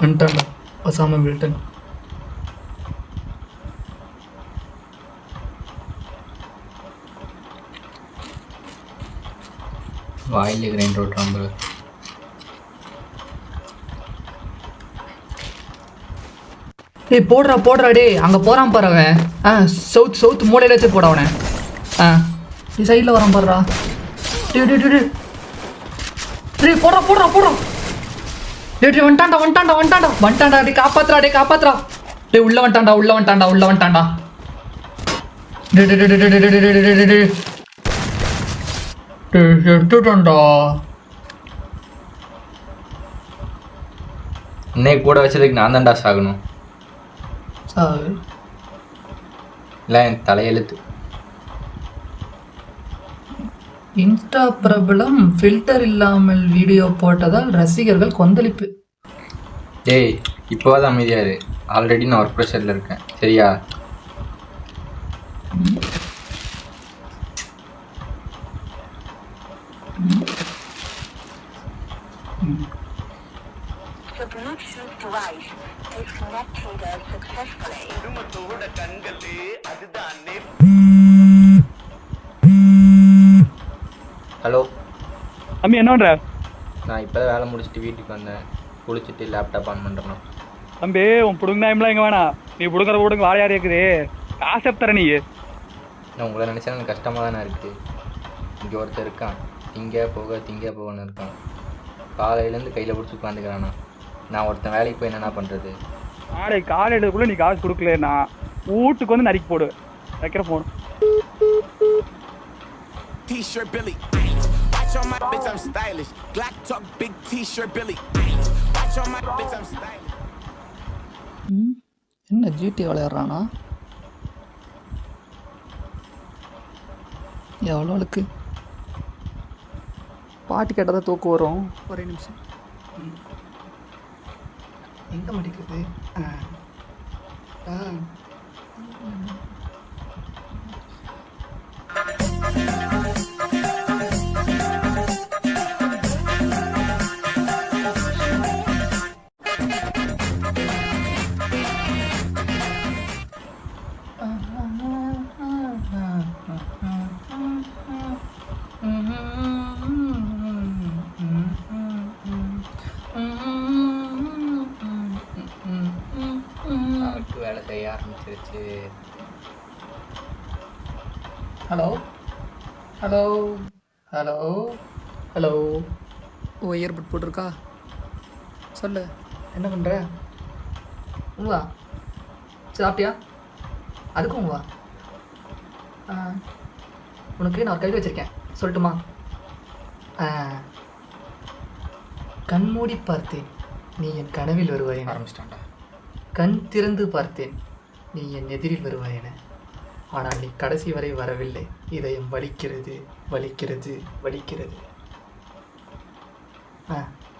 வந்துட்டான்டா ஒசாமா பில்டன். வாயில் grind ஓட்டுறான் bro. ஏய் போடுறா டே, அங்கே போகிறான் பாரு அவன். சவுத் மூலையில வச்சு போட அவனை. நீ சைடில் வரான் பாடுறா. டே போடுறா. டே வந்துட்டான்டா. டே காப்பாத்துறா. டே உள்ள வந்துட்டான்டா. டே எடுத்துட்டான்டா. இன்னைக்கு கூட வச்சதுக்கு நான் தான்டா சாகணும். இல்லை என் தலையெழுத்து. இன்ஸ்டா பிரபலம் ஃபில்டர் இல்லாமல் வீடியோ போட்டதால் ரசிகர்கள் கொந்தளிப்பு. டேய் இப்போதான் அமைதியாரு. ஆல்ரெடி நான் ஒர்க் ப்ரெஷரில் இருக்கேன் சரியா? ஹலோ தம்பி என்ன பண்ணுற? நான் இப்போ தான் வேலை முடிச்சுட்டு வீட்டுக்கு வந்தேன். குளிச்சுட்டு லேப்டாப் ஆன் பண்ணுறேண்ணா. தம்பி உன் பிடுங்க டைம்லாம் எங்கே வேணாம். நீ பிடுங்குற பிடுங்க வாழ யார் இருக்குது காசு தர நீ. நான் உங்களை நினச்சா எனக்கு கஷ்டமாக தானே இருக்குது. இங்கே ஒருத்தர் இருக்கான், திங்க போகன்னு இருக்கான். காலையிலேருந்து கையில் பிடிச்சி உட்காந்துக்கிறானா. நான் ஒருத்தன் வேலைக்கு போய் என்னென்ன பண்ணுறது? நாளைக்கு காலையிலக்குள்ளே நீ காசு கொடுக்கலன்னா வீட்டுக்கு வந்து நறுக்கி போடு. வைக்கிற phone. T-shirt Billy. Watch on my bitch, I'm stylish. Glock talk, big T-shirt Billy. Watch on my bitch, I'm stylish. என்ன ஜிடி விளையாடுறானா? எவ்வளோக்கு பாட்டு கேட்டால் தான் தூக்கம் வரும். ஒரே நிமிஷம். எங்கே மடிக்கிறது? வேலை செய்ய ஆரம்பிச்சிருச்சு. ஹலோ ஓ இயர்பட் போட்டிருக்கா? சொல்லு என்ன பண்ணுற? வா சாப்பிட்டியா? அதுக்கும் வா. உனக்கு நான் கையில் வச்சுருக்கேன் சொல்லட்டுமா? கண்மூடி பார்த்தேன் நீ என் கனவில் வருவாய். ஆரம்பிச்சிட்டான்டா. கண் திறந்து பார்த்தேன் நீ என் எதிரில் வருவாய் என. ஆனால் நீ கடைசி வரை வரவில்லை. இதயம் வலிக்கிறது.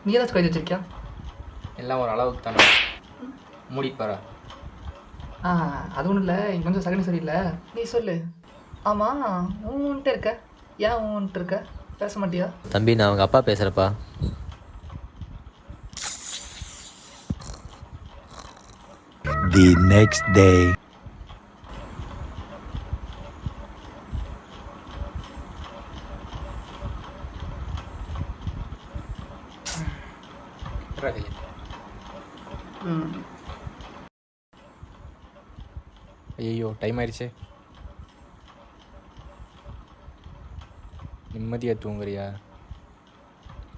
நீ ஏதாச்சும் கைது வச்சிருக்கியா? எல்லாம் ஒரு அளவுக்கு தானே. மூடிப்பாரா? அது ஒன்றும் இல்லை. இங்கே கொஞ்சம் சகனி சரியில்லை. நீ சொல்லு. ஆமாம் உன்ட்டு இருக்க. ஏன் உன்ட்டு இருக்க? பேச மாட்டியா? தம்பி நான் அவங்க அப்பா பேசுகிறப்பா. The next day. ஐயோ டைம் ஆயிடுச்சே. நிம்மதியாக தூங்குறியா?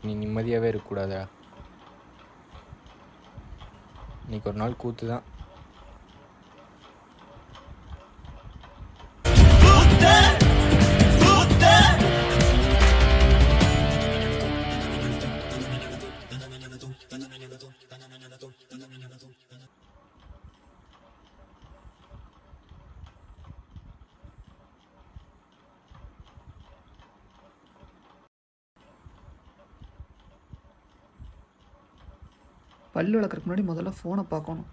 நீ நிம்மதியாகவே இருக்கக்கூடாதா? இன்னைக்கு ஒரு நாள் கூத்து தான். பல்லு விளக்குறதுக்கு முன்னாடி முதல்ல ஃபோனை பார்க்கணும்.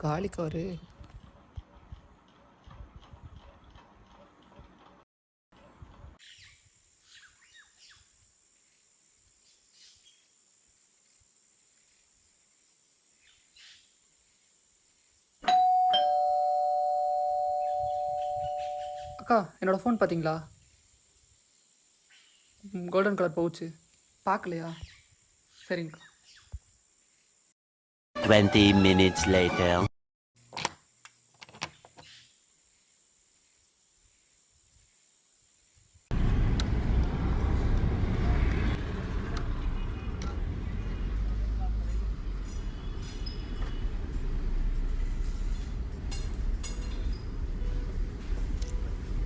காலி கவரு. அக்கா என்னோடய ஃபோன் பார்த்தீங்களா? கோல்டன் கலர் பவுச்சு பார்க்கலையா? சரிங்கக்கா. 20 minutes later.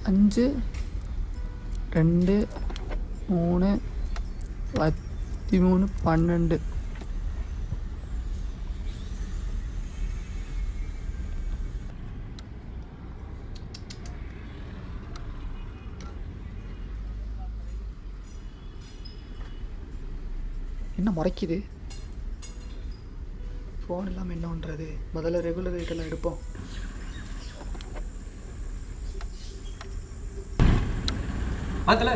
அஞ்சு 2 3 13 12. என்ன முறைக்குது? ஃபோன் இல்லாமல் என்ன பண்ணுறது? முதல்ல ரெகுலர் ரேட்டெல்லாம் எடுப்போம். ஆத்தல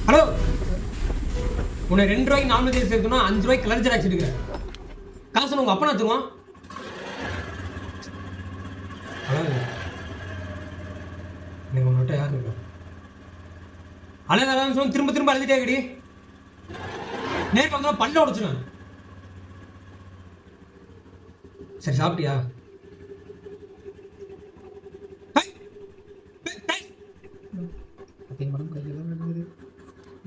ஹலோ, உன்னை 2 ரூபாய்க்கு நான்வெஜ் சேர்க்கணும், 5 ரூபாய்க்கு கலர் ஜெராக்ஸ் எடுக்கிறேன். காசு உங்க அப்பனா தருவான். நீங்க உன்கிட்ட யாரு இருக்கா? அழகாதான் சொல்லி திரும்ப திரும்ப அழுதுட்டே கடி. நேருக்கு வந்தா பல்ல உடைச்சுவேன். சரி, சாப்பிட்டியா?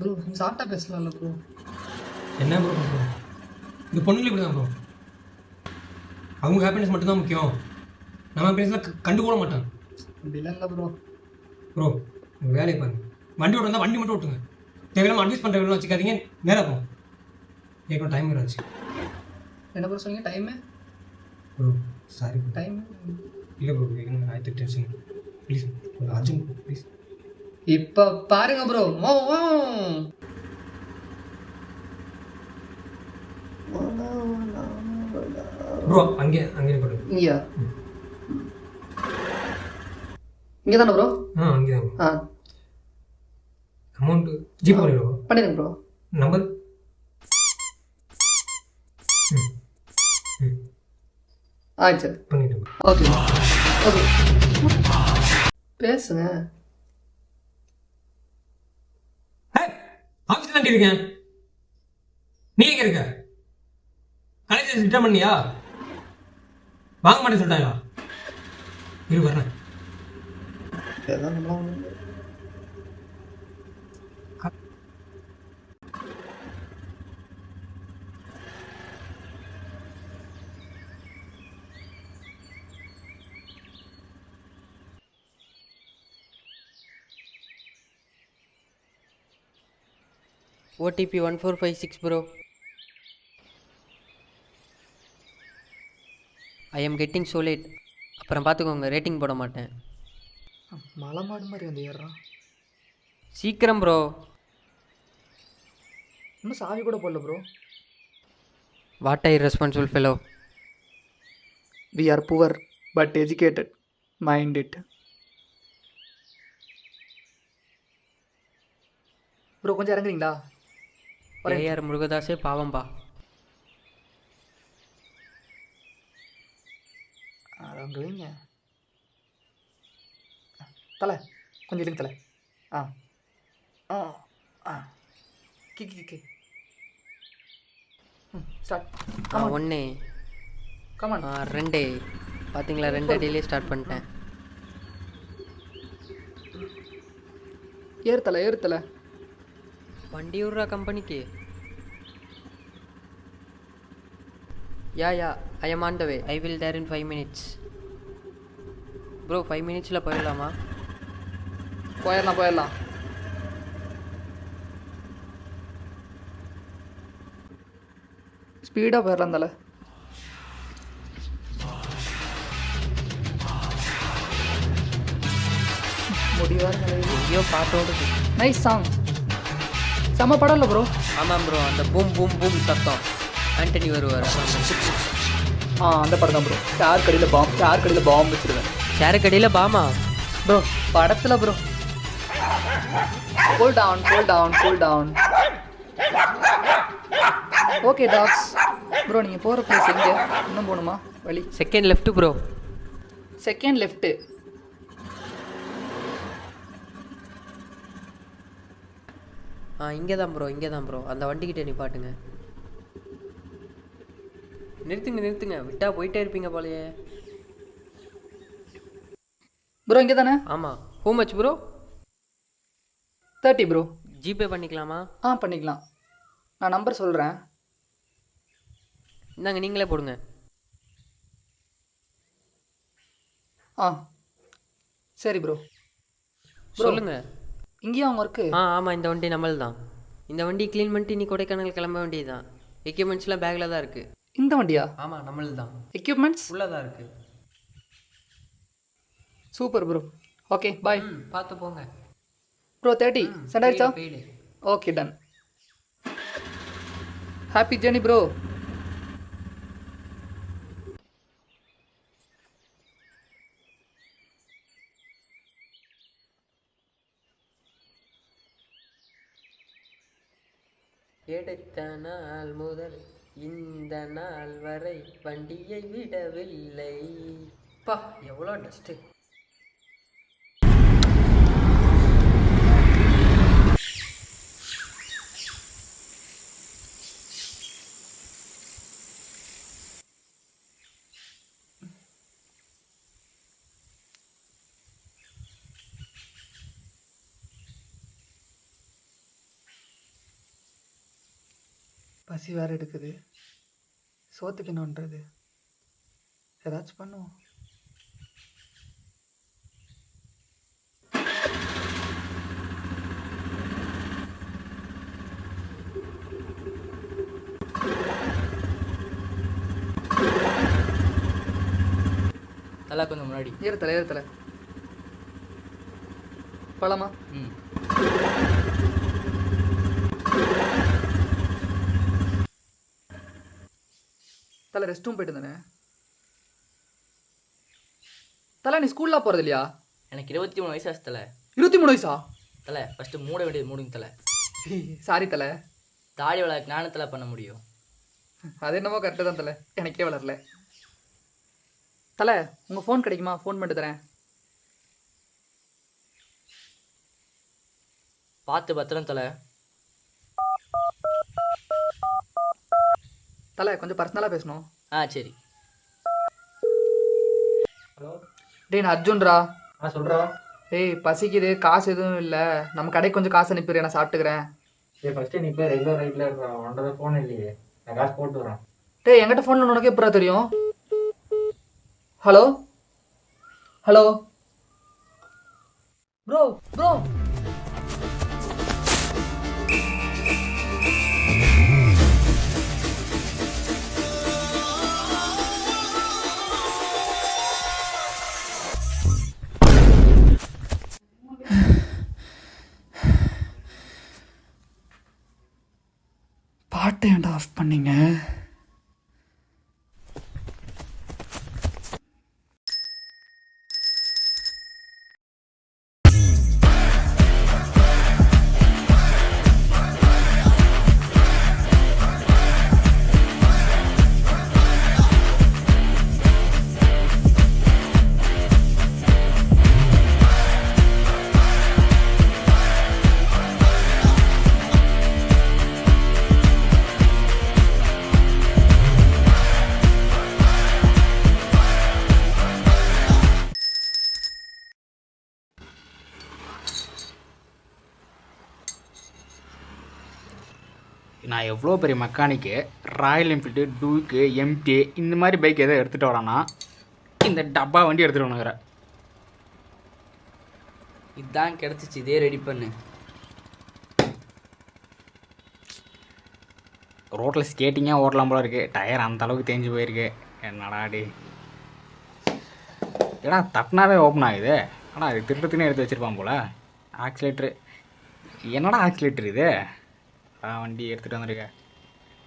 ப்ரோ சாப்பிட்டா பேசலாம்ல ப்ரோ. என்ன ப்ரோ பண்ணுறோம்? இந்த பொண்ணுங்களை இப்படி தான் ப்ரோ. அவங்க ஹாப்பினஸ் மட்டும்தான் முக்கியம். நம்ம ஹாப்பினஸ்லாம் கண்டு கூட மாட்டான். அப்படிலாம் இல்லை ப்ரோ. ப்ரோ உங்கள் வேலையை பாருங்க. வண்டி ஓட்டு வந்தால் வண்டி மட்டும் ஓட்டுங்க. தேவையில்லாமல் அட்வைஸ் பண்ணுற வேலை வச்சுக்காதீங்க. நேராக போகும். ஏற்கனவே டைம் வேறு ஆச்சு. என்ன ப்ரோ சொன்னீங்க? Time bro sorry bro. Time இல்லை ப்ரோ, ஆயிரத்தி டென்ஷன். ப்ளீஸ் கொஞ்சம் அர்ஜென்ட் ப்ரோ, ப்ளீஸ். இப்போ பாருங்க ப்ரோ. ப்ரோ அங்கே போடுங்க. இங்கேயா? இங்கே தானே ப்ரோ? அங்கே தான். ஆ அமௌண்ட்டு ஜிபே பண்ணிடுவோம். பண்ணிடுங்க ப்ரோ. நம்பர் ஆயிடுச்சு. பண்ணிவிடுங்க. ஓகே ஓகே பேசுங்க. ஆஃபீஸ் தான் இருக்கேன். நீ எங்கே இருக்க? காலேஜ் ரிட்டர்ன் பண்ணியா? வாங்க மாட்டேன்னு சொல்லிட்டாங்களா? இரு வரேன். OTP 1456 bro. I am getting so late. அப்புறம் பார்த்துக்கோங்க, ரேட்டிங் போட மாட்டேன். மலை மாடு மாதிரி வந்து ஏறுறான். சீக்கிரம் ப்ரோ. இன்னும் சாவி கூட போடல bro. What I responsible fellow. We are poor but educated. Mind it bro. கொஞ்சம் இறங்குறீங்களா? ஏஆர் முருகதாஸே பாவம்பா. அங்கே வைங்க. தலை கொஞ்சம் இழுங்க தலை. ஆ ஆ ஆ கி ஸ்டார்ட். ஒன்று கமான். 2 பார்த்தீங்களா? 2 அடியிலே ஸ்டார்ட் பண்ணிட்டேன். ஏறுத்தலை வண்டி விட்றா கம்பெனிக்கு. Yeah I am on the way. I will there in 5 minutes. Bro 5 minutesல போயிடலாமா? போயிடலாம். ஸ்பீடாக போயிடலாம் தலை. முடிவாக ஐயோ பாட்டோடு நைஸ் சாங். செம்ம படம் இல்லை ப்ரோ? ஆமாம் ப்ரோ, அந்த பூம் பூம் பூம் சத்தம் ஆண்டனி வருவார். அந்த படம் தான் ப்ரோ. சார் கடையில் பாம்பு வச்சுருவேன். சேரக்கடியில் பாமா ப்ரோ படத்தில் ப்ரோ. Cool down. ஓகே டாக்ஸ். ப்ரோ நீங்கள் போகிற பிளேஸ் எங்கே? இன்னும் போகணுமா? வழி second left bro. Second left. இங்கே தான் ப்ரோ. அந்த வண்டிக்கிட்ட நிப்பாட்டுங்க. நிறுத்துங்க விட்டா போயிட்டே இருப்பீங்க போலயே. ப்ரோ இங்கே தானே? ஆமாம். ஹோ மச் ப்ரோ? 30 ப்ரோ. ஜிபே பண்ணிக்கலாமா? பண்ணிக்கலாம். நான் நம்பர் சொல்கிறேன். இந்தாங்க நீங்களே போடுங்க. சரி ப்ரோ. சொல்லுங்க. இங்கேயும் அவங்க ஒர்க்கு? ஆமாம், இந்த வண்டி நம்மள் தான். இந்த வண்டி க்ளீன் பண்ணிட்டு நீ கொடைக்கானல் கிளம்ப வேண்டியது தான். எக்யூப்மெண்ட்ஸ்லாம் பேக்கில் தான் இருக்குது. இந்த வண்டியா? ஆமாம், நம்மள் தான். எக்யூப்மெண்ட்ஸ் உள்ளே தான் இருக்குது. Super bro. Okay bye. பார்த்து போங்க ப்ரோ. 30 சென்ட் ஆயிடுச்சா? Paid. Okay done. Happy journey bro. எடுத்த நாள் முதல் இந்த நாள் வரை வண்டியை விடவில்லை. பா எவ்வளோ டஸ்ட்டு. பசி வேறு எடுக்குது. சோத்துக்கு என்ன பண்ணுறது? ஏதாச்சும் பண்ணுவோம். தலை கொஞ்சம் முன்னாடி ஏறுத்தலை பழமா? தலை ரெஸ்ட் ரூம் போயிட்டு தானே? தலை நீ ஸ்கூல்லாம் போகிறது இல்லையா? எனக்கு 23 வயசு ஆச்சு தலை. 23 வயசா? தலை ஃபஸ்ட்டு மூட வேண்டியது மூடுங்க தலை. சாரி தலை. தாடி வளர்க்க நானும் தலை பண்ண முடியும். அது என்னமோ கரெக்டாக தான் தலை. எனக்கே வளரல. தலை உங்கள் ஃபோன் கிடைக்குமா? ஃபோன் பண்ணிட்டு தரேன். பார்த்து பத்திரம் தலை. தலை கொஞ்சம் பர்சனலாக பேசணும். சரி. ஹலோ. டேய் நான் அர்ஜுன்ரா. சொல்கிறா. டேய் பசிக்குது, காசு எதுவும் இல்லை. நம்ம கடைக்கு கொஞ்சம் காசு அனுப்பிடுறேன், நான் சாப்பிட்டுக்கிறேன். ஃபஸ்ட்டு நீ போய் ரெகுலர் ரைட்டில் இருக்கிறான். உன்னோட ஃபோன் இல்லையே, நான் காசு போட்டு வரேன். டேய் என்கிட்ட ஃபோன் உனக்கு எப்படா தெரியும்? Hello bro. பாட்டை ஏன்டா ஆஃப் பண்ணீங்க? நான் எவ்வளோ பெரிய மெக்கானிக்கு, ராயல் என்ஃபீல்டு, டூக்கு, எம்டி இந்த மாதிரி பைக் எதோ எடுத்துகிட்டு வரானா, இந்த டப்பா வண்டி எடுத்துகிட்டு வந்துக்கிறேன். இதுதான் கிடச்சிச்சு, இதே ரெடி பண்ணு. ரோட்டில் ஸ்கேட்டிங்காக ஓட்டலாம் போல இருக்குது. டயர் அந்த அளவுக்கு தேஞ்சு போயிருக்கு. என்னடா டே, ஏன்னா தட்டினாவே ஓப்பன் ஆகுது. ஆனால் அது திருட்டுத்துனே எடுத்து வச்சுருப்பான் போல். ஆக்சிலேட்ரு என்னடா ஆக்சிலேட்டர் இது? வண்டி எடுத்துகிட்டு வந்திருக்கேன்.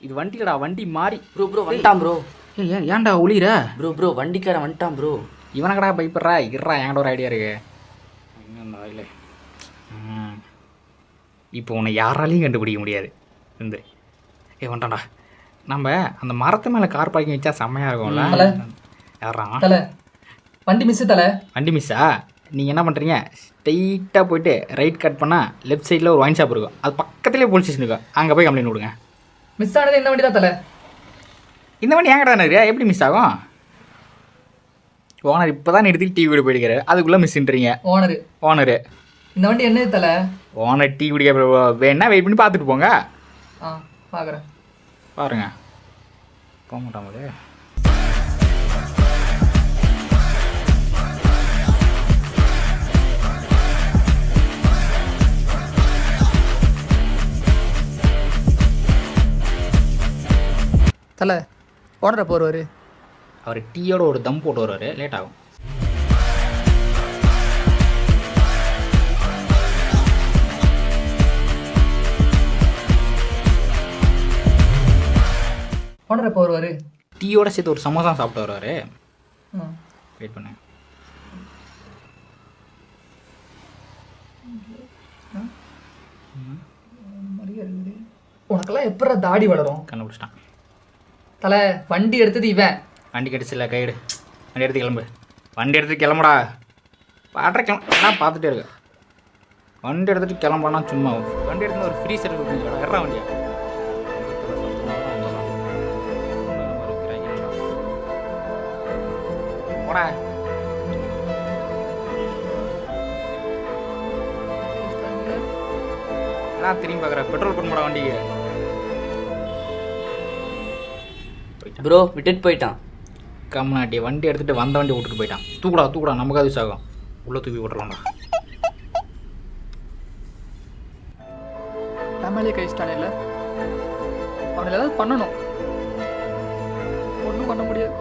இது வண்டிலடா, வண்டி மாறி. ப்ரோ வந்துட்டான் ப்ரோ. ஏன்டா ஒளிகிற? ப்ரோ வண்டிக்காரன் வந்துட்டான் ப்ரோ. இவனக்கடா பயப்படுறா? இருறா, என்கிட்ட ஒரு ஐடியா இருக்கு. இல்லை இப்போ உன்னை யாராலையும் கண்டுபிடிக்க முடியாது. இந்த வந்துட்டான்டா. நம்ம அந்த மரத்து மேலே கார் பார்க்கிங் வச்சா செம்மையாக இருக்கும்ல. யாரா தலை வண்டி மிஸ்ஸு தலை. வண்டி மிஸ்ஸா? நீங்கள் என்ன பண்ணுறீங்க? ஸ்ட்ரெயிட்டாக போயிட்டு ரைட் கட் பண்ணால் லெஃப்ட் சைடில் ஒரு ஒயின் ஷாப் இருக்கும். அது பக்கத்துலேயே போலீஸ் ஸ்டேஷன் இருக்கும். அங்கே போய் கம்ப்ளைண்ட் கொடுங்க. மிஸ் ஆனது இந்த வண்டி தான் தலை. இந்த வண்டி ஏன் கிட்ட இருக்குது? எப்படி மிஸ் ஆகும்? ஓனர் இப்போ தான் நிறுத்தி டீ குடி போயிடுக்காரு, அதுக்குள்ளே மிஸ்ன்றீங்க. ஓனரு இந்த வண்டி என்னது தலை? ஓனர் டீ குடிக்க வேணா வெயிட் பண்ணி பார்த்துட்டு போங்க. பார்க்குறேன். பாருங்க போக மாட்டாங்களே. தலை ஓனரை போடுவார். அவர் டீயோட ஒரு தம் போட்டு வருவார், லேட் ஆகும். ஓனரை போடுவார். டீயோட சேர்த்து ஒரு சமோசா சாப்பிட்டு வருவார். வெயிட் பண்ணு. உனக்கெல்லாம் எப்படா தாடி வளரும்? கண்டுபிடிச்சிட்டான். தலை வண்டி எடுத்தது இவன். வண்டி கிடச்சில்ல, கைடு. வண்டி எடுத்து கிளம்பு. வண்டி எடுத்து கிளம்புடா. பாடுற கிளம்பா பார்த்துட்டே இருக்க. வண்டி எடுத்துகிட்டு கிளம்பானா சும்மா. வண்டி எடுத்து ஒரு ஃப்ரீ சர்வீஸ் எறா வண்டியா. போடா. எல்லாம் திரும்பி பார்க்குற. பெட்ரோல் பண்ண போட வண்டிக்கு. ப்ரோ விட்டுட்டு போயிட்டான். கம்னாட்டி வண்டி எடுத்துகிட்டு வந்த வண்டி விட்டுட்டு போயிட்டான். தூக்குடா நமக்கு அது சாகும். உள்ளே தூக்கி விட்டுறலாம்டா. ஃபேமிலியே கழிச்சிட்டானே இல்லை. அவனை ஏதாவது பண்ணணும். ஒன்றும் பண்ண முடியாது.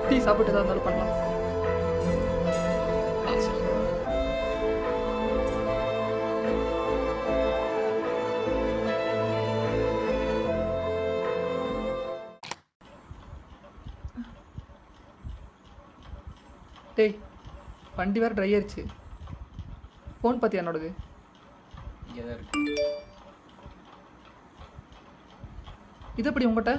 டீ சாப்பிட்டு தான் இருந்தாலும் பண்ணலாம். டேய் வண்டி வேறு ட்ரை ஆயிடுச்சு. ஃபோன் பார்த்தியா என்னோடது? இங்கே தான் இருக்கு. இது எப்படி உங்கள்கிட்ட?